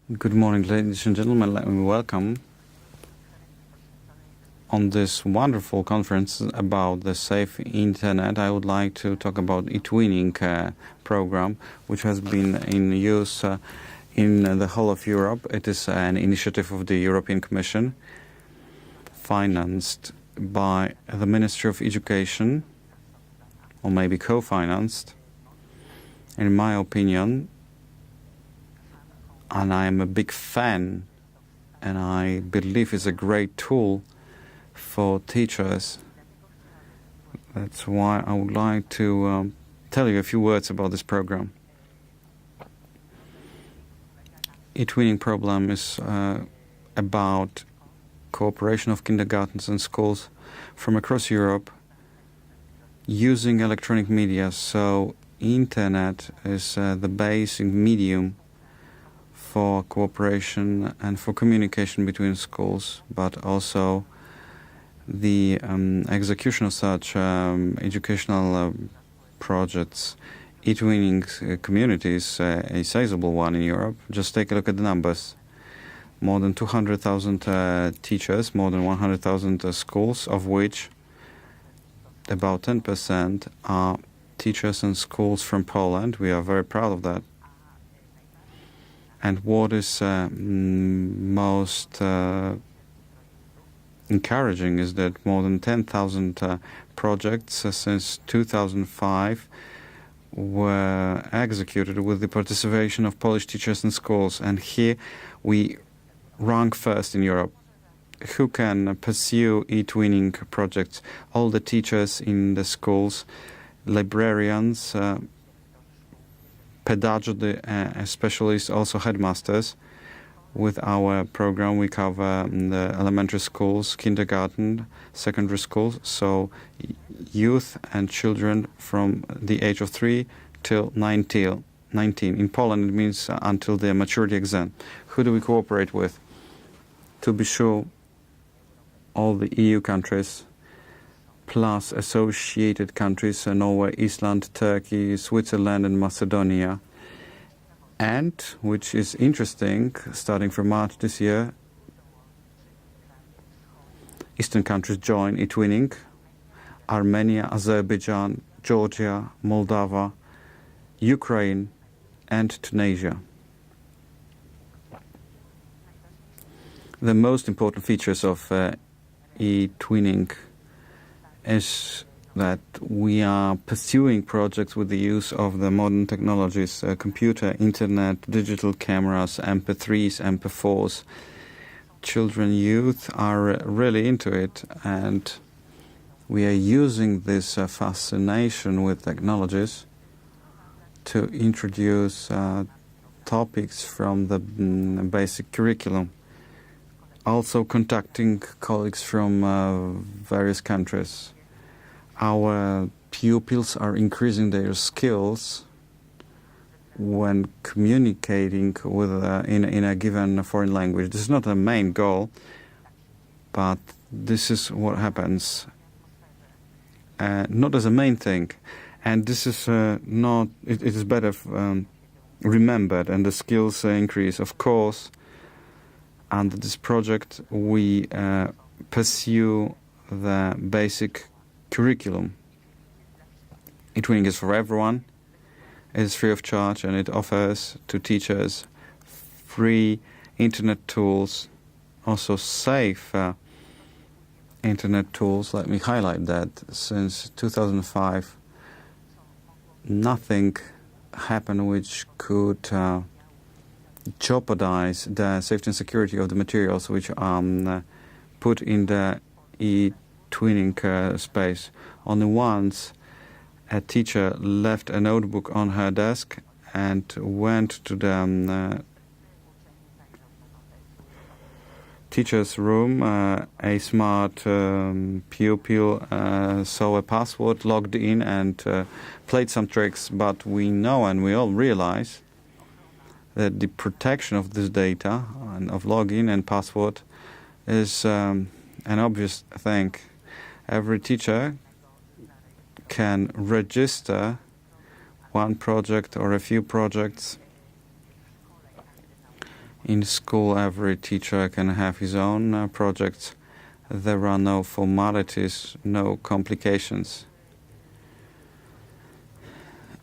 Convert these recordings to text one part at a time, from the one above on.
Good morning, ladies and gentlemen. Let me welcome on this wonderful conference about the safe internet. I would like to talk about eTwinning program, which has been in use in the whole of Europe. It is an initiative of the European Commission, financed by the Ministry of Education, or maybe co-financed. In my opinion, and I am a big fan, and I believe it's a great tool for teachers. That's why I would like to tell you a few words about this program. eTwinning program is about cooperation of kindergartens and schools from across Europe using electronic media. So internet is the basic medium for cooperation and for communication between schools, but also the execution of such educational projects. eTwinning community is a sizable one in Europe. Just take a look at the numbers. More than 200,000 teachers, more than 100,000 schools, of which about 10% are teachers and schools from Poland. We are very proud of that. And what is most encouraging is that more than 10,000 projects since 2005 were executed with the participation of Polish teachers and schools. And here we rank first in Europe. Who can pursue eTwinning projects? All the teachers in the schools, librarians, pedagogy specialists, also headmasters. With our program, we cover the elementary schools, kindergarten, secondary schools, so youth and children from the age of 3 till 19. In Poland, it means until their maturity exam. Who do we cooperate with? To be sure, all the EU countries, plus associated countries, Norway, Iceland, Turkey, Switzerland, and Macedonia. And, which is interesting, starting from March this year, Eastern countries join eTwinning: Armenia, Azerbaijan, Georgia, Moldova, Ukraine, and Tunisia. The most important features of eTwinning is that we are pursuing projects with the use of the modern technologies, computer, internet, digital cameras, MP3s, MP4s. Children, youth are really into it, and we are using this fascination with technologies to introduce topics from the basic curriculum. Also contacting colleagues from various countries. Our pupils are increasing their skills when communicating with in a given foreign language. This is not a main goal, but this is what happens. Not as a main thing, and this is not. It is better remembered, and the skills increase. Of course, under this project, we pursue the basic curriculum. eTwinning is for everyone. It is free of charge, and it offers to teachers free internet tools, also safe internet tools. Let me highlight that since 2005, nothing happened which could jeopardize the safety and security of the materials which are put in the eTwinning space. Only once a teacher left a notebook on her desk and went to the teacher's room. A smart pupil saw a password, logged in, and played some tricks. But we know, and we all realize, that the protection of this data and of login and password is an obvious thing. Every teacher can register one project or a few projects In school, every teacher can have his own projects. There are no formalities, no complications.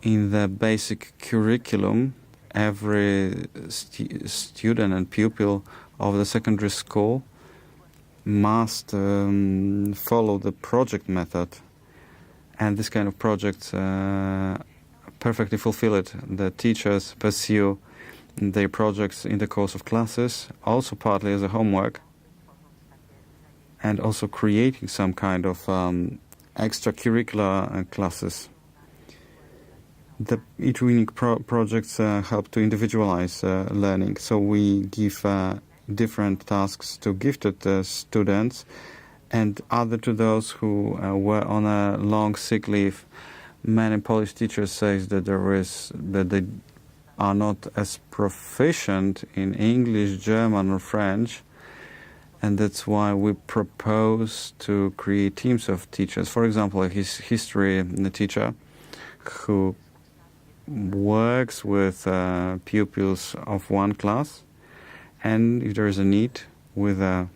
In the basic curriculum, every student and pupil of the secondary school must follow the project method, and this kind of projects perfectly fulfill it. The teachers pursue their projects in the course of classes, also partly as a homework, and also creating some kind of extracurricular classes. The eTwinning projects help to individualize learning, so we give different tasks to gifted students and other to those who were on a long sick leave. Many Polish teachers say that they are not as proficient in English, German or French, and that's why we propose to create teams of teachers. For example, a history teacher who works with pupils of one class, and if there is a need, with a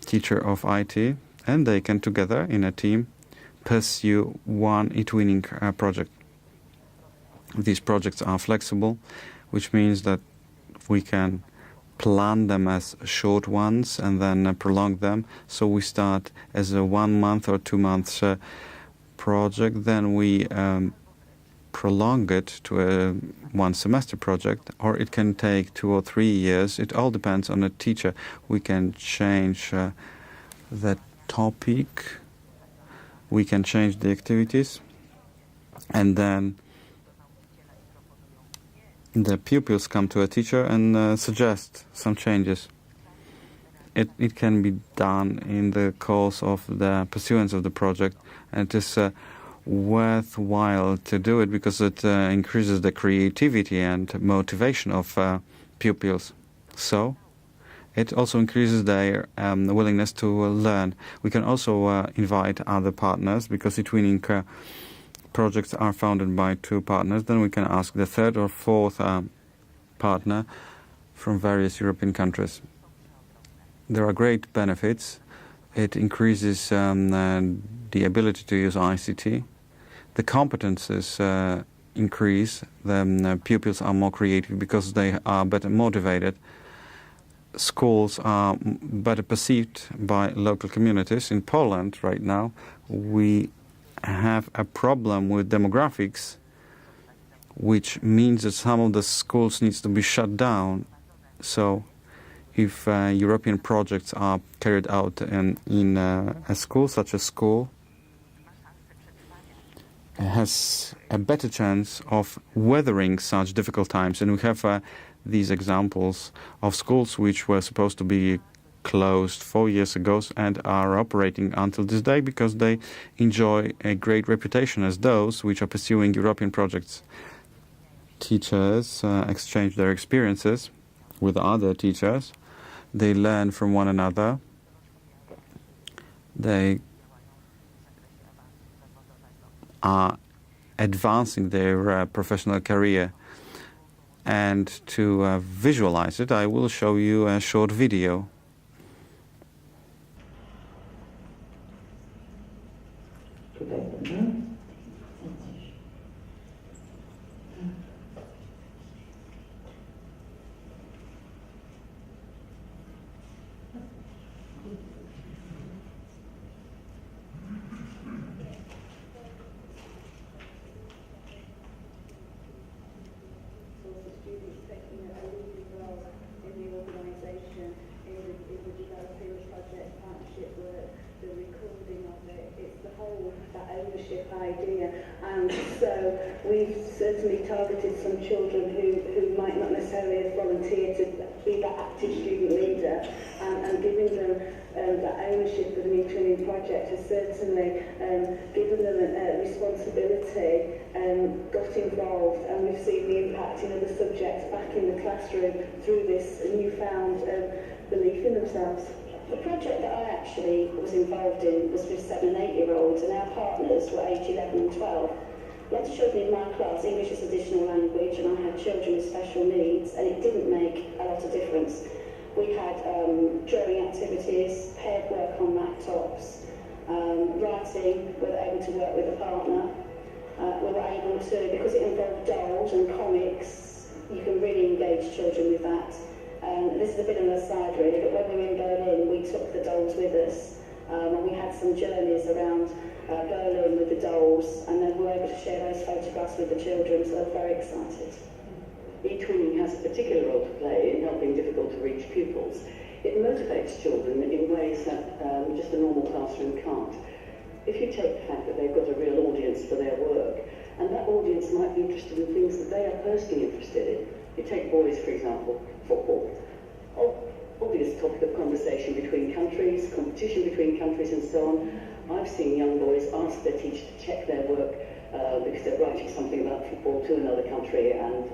teacher of IT, and they can together in a team pursue one eTwinning project. These projects are flexible, which means that we can plan them as short ones and then prolong them. So we start as a 1 month or 2 months project, then we prolong it to a 1 semester project, or it can take 2 or 3 years. It all depends on the teacher. We can change the topic, we can change the activities, and then the pupils come to a teacher and suggest some changes. It can be done in the course of the pursuance of the project, and it is worthwhile to do it because it increases the creativity and motivation of pupils. So it also increases their willingness to learn. We can also invite other partners, because eTwinning projects are founded by 2 partners. Then we can ask the 3rd or 4th partner from various European countries. There are great benefits. It increases the ability to use ICT. The competences increase. The pupils are more creative because they are better motivated. Schools are better perceived by local communities. In Poland right now, we have a problem with demographics, which means that some of the schools needs to be shut down. So if European projects are carried out in a school, such a school has a better chance of weathering such difficult times. And we have these examples of schools which were supposed to be closed 4 years ago and are operating until this day because they enjoy a great reputation as those which are pursuing European projects. Teachers exchange their experiences with other teachers. They learn from one another. They are advancing their professional career. And to visualize it, I will show you a short video. And so we've certainly targeted some children who might not necessarily have volunteered to be that active student leader, and giving them that ownership of an eTwinning project has certainly given them a responsibility, got involved, and we've seen the impact in other subjects back in the classroom through this newfound belief in themselves. The project that I actually was involved in was with 7 and 8-year-olds, and our partners were age 11 and 12. lots of children in my class, English is additional language, and I had children with special needs, and it didn't make a lot of difference. We had drawing activities, paired work on laptops, writing, we were able to work with a partner. We were able to, because it involved dolls and comics, you can really engage children with that. This is a bit on the side really, but when we were in Berlin, we took the dolls with us, and we had some journeys around Berlin with the dolls, and then we were able to share those photographs with the children, so they're very excited. E-twinning has a particular role to play in helping difficult to reach pupils. It motivates children in ways that just a normal classroom can't. If you take the fact that they've got a real audience for their work, and that audience might be interested in things that they are personally interested in. You take boys, for example, football. Obvious topic of conversation between countries, competition between countries and so on. I've seen young boys ask their teacher to check their work because they're writing something about football to another country, and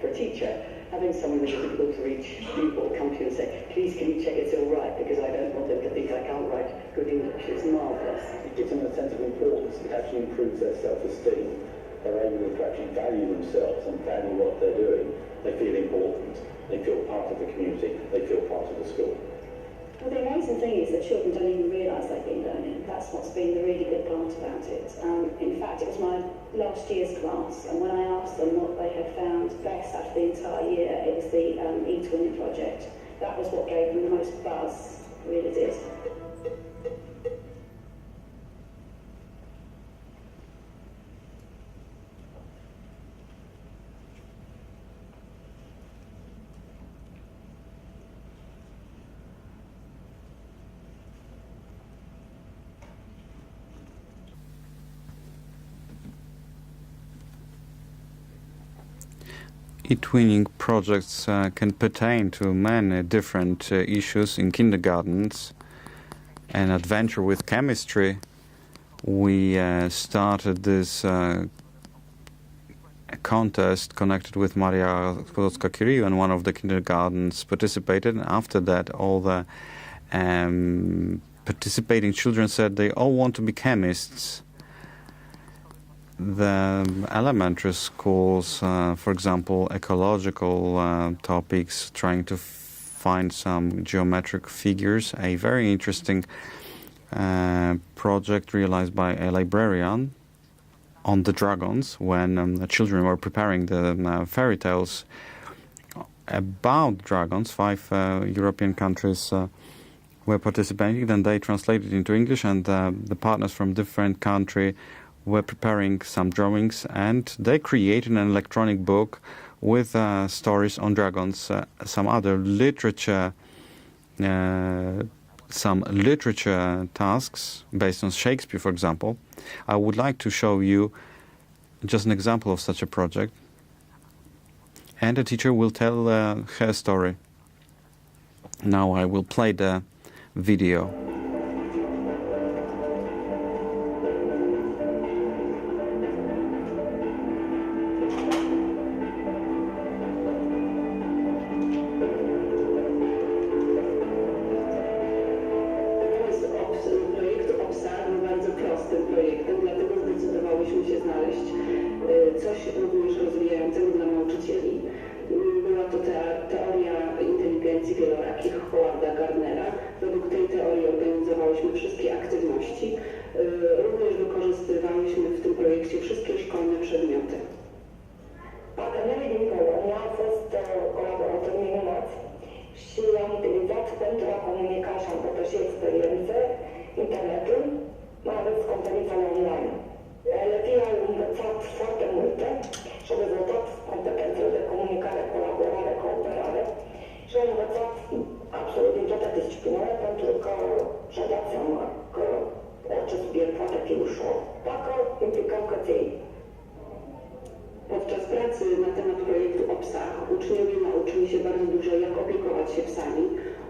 for a teacher, having someone with a difficult to reach pupil come to you and say, please can you check it's all right, because I don't want them to think I can't write good English. It's marvellous. It gives them a sense of importance. It actually improves their self-esteem. They're able to actually value themselves and value what they're doing. They feel important. They feel part of the community. They feel part of the school. Well, the amazing thing is that children don't even realise they've been learning. That's what's been the really good part about it. In fact, it was my last year's class, and when I asked them what they had found best after the entire year, it was the e-twinning project. That was what gave them the most buzz, really did. E-twinning projects can pertain to many different issues in kindergartens. An adventure with chemistry. We started this contest connected with Maria Skłodowska-Curie, and one of the kindergartens participated. And after that, all the participating children said they all want to be chemists. The elementary schools, for example, ecological topics, trying to find some geometric figures. A very interesting project realized by a librarian on the dragons, when the children were preparing the fairy tales about dragons. 5 European countries were participating. Then they translated into English, and the partners from different countries were preparing some drawings, and they created an electronic book with stories on dragons, some other literature, tasks based on Shakespeare, for example. I would like to show you just an example of such a project, and the teacher will tell her story. Now I will play the video. Podczas pracy na temat projektu o psach uczniowie nauczyli się bardzo dużo, jak opiekować się psami,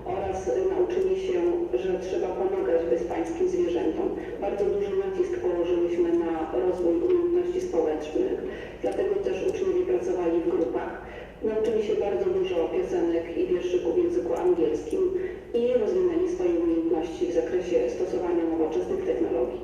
oraz nauczyli się, że trzeba pomagać bezpańskim zwierzętom. Bardzo duży nacisk położyliśmy na rozwój umiejętności społecznych, dlatego też uczniowie pracowali w grupach. Nauczyli się bardzo dużo piosenek i wierszyków w języku angielskim i rozwinęli swoje umiejętności w zakresie stosowania nowoczesnych technologii.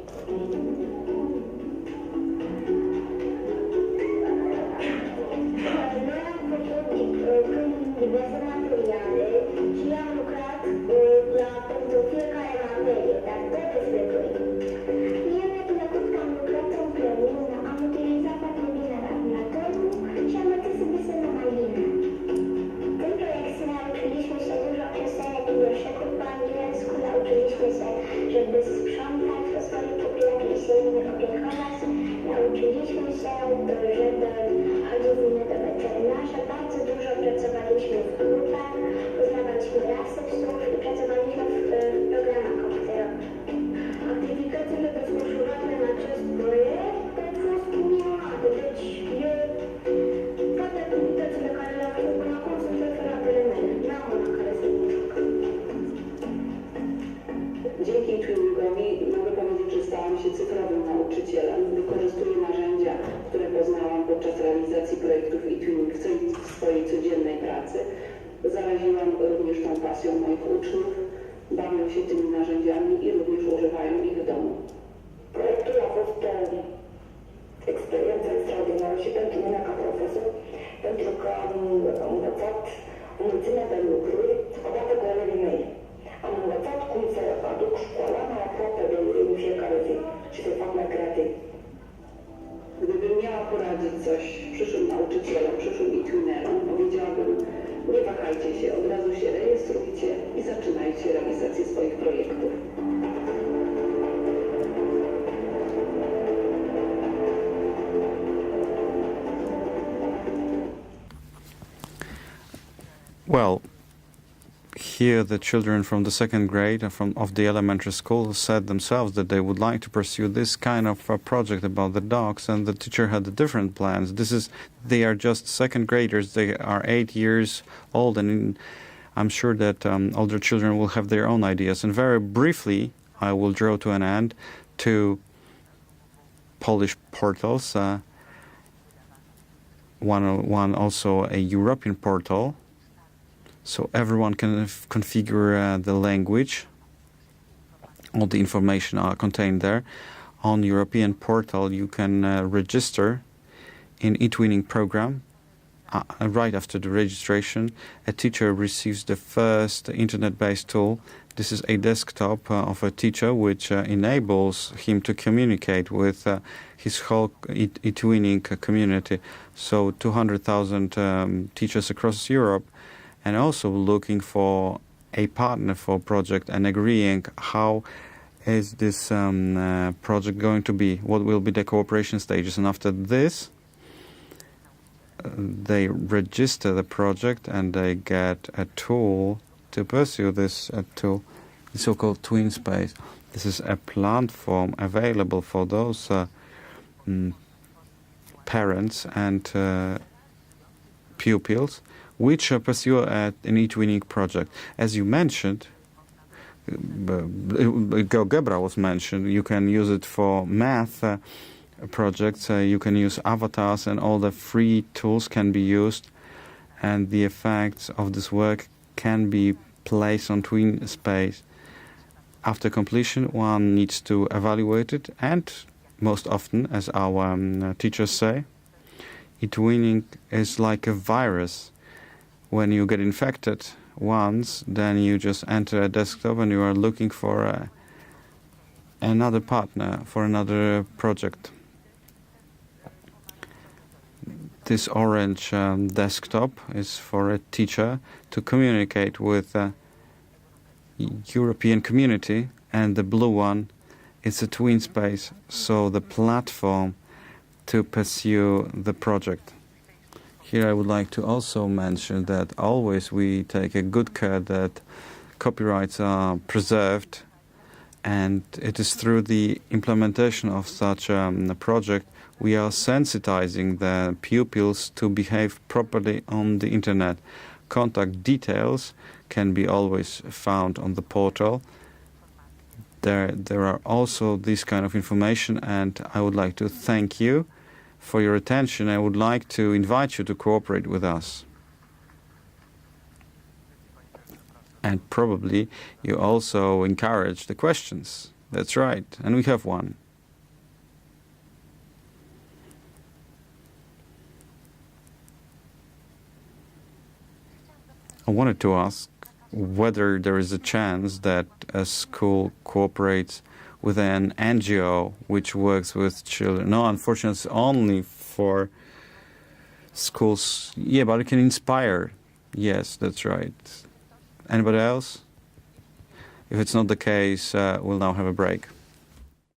realizacji projektów e-twinning w swojej codziennej pracy. Zaraziłam również tą pasją moich uczniów, bawią się tymi narzędziami i również używają ich w domu. Proiectul a fost o experiență extraordinară și pentru mine ca profesor, pentru că am învățat o mulțime de lucruri odată cu elevii mei. Am învățat cum să aduc școala mai aproape de ei în fiecare zi și să fac mai creativ. Gdybym miała poradzić coś przyszłym nauczycielom, przyszłym e-twinnerom, powiedziałabym, nie wahajcie się, od razu się rejestrujcie i zaczynajcie realizację swoich projektów. Well, here the children from the second grade of the elementary school said themselves that they would like to pursue this kind of project about the dogs, and the teacher had different plans. They are just second graders. They are 8 years old, and I'm sure that older children will have their own ideas. And very briefly, I will draw to an end two Polish portals. One also a European portal, so everyone can configure the language. All the information are contained there. On European portal, you can register in eTwinning program. Right after the registration, a teacher receives the first internet-based tool. This is a desktop of a teacher which enables him to communicate with his whole eTwinning community. So 200,000 teachers across Europe, and also looking for a partner for project and agreeing how is this project going to be, what will be the cooperation stages. And after this, they register the project and they get a tool to pursue this tool, the so-called TwinSpace. This is a platform available for those parents and pupils which pursue an eTwinning project. As you mentioned, GeoGebra was mentioned, you can use it for math projects, you can use avatars, and all the free tools can be used, and the effects of this work can be placed on TwinSpace. After completion, one needs to evaluate it, and most often, as our teachers say, eTwinning is like a virus. When you get infected once, then you just enter a desktop and you are looking for another partner, for another project. This orange desktop is for a teacher to communicate with the European community, and the blue one is a TwinSpace, so the platform to pursue the project. Here I would like to also mention that always we take a good care that copyrights are preserved, and it is through the implementation of such a project we are sensitizing the pupils to behave properly on the internet. Contact details can be always found on the portal. There are also this kind of information, and I would like to thank you for your attention. I would like to invite you to cooperate with us. And probably you also encourage the questions. That's right, and we have one. I wanted to ask whether there is a chance that a school cooperates with an NGO which works with children. No, unfortunately, it's only for schools. Yeah, but it can inspire. Yes, that's right. Anybody else? If it's not the case, we'll now have a break.